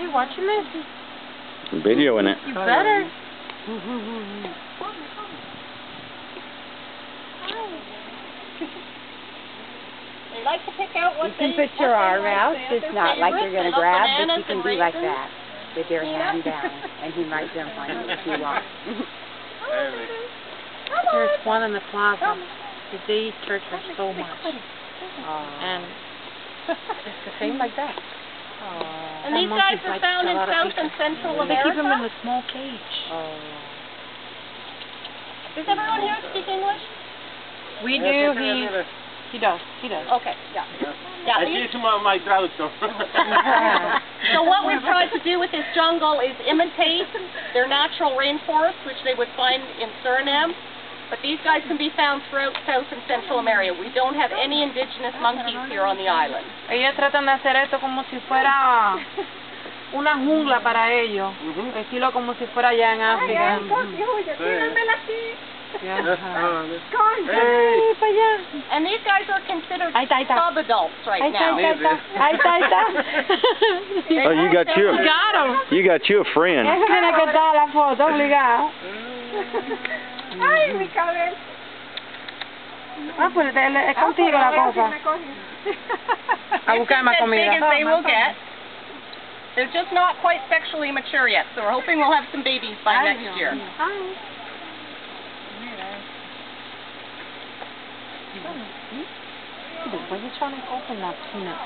You watching this? I'm videoing it. You better. They like to pick out what You can put your arm out. It's not like you're going to grab, but you can do like that with your hand down, and he might jump on you if you want. There's one in the plaza. They church her so much. And it's the same like that. And these guys are found in South and Central America. They keep them in a small cage. Does everyone here speak English? We do. He does. Okay, yeah. Aquí es my traductor. So what we've tried to do with this jungle is imitate their natural rainforest, which they would find in Suriname. But these guys can be found throughout South and Central America. We don't have any indigenous monkeys here on the island. Ellos tratan de hacer esto como si fuera una jungla para ellos. Estilo como si fuera allá en África. And these guys are considered sub-adults right now. Oh, you got you. Got him. You got you a friend. Tiene que dar la foto, obligado. Ay, mi cabeza. Pues es contigo la cosa. A buscar más comida. As big as they will get. They're just not quite sexually mature yet, so we're hoping we'll have some babies by next year. Why are you trying to open that peanut?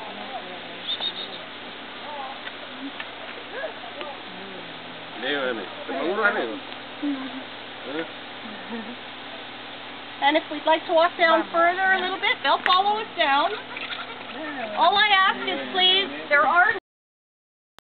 And if we'd like to walk down further a little bit, they'll follow us down. All I ask is please, there are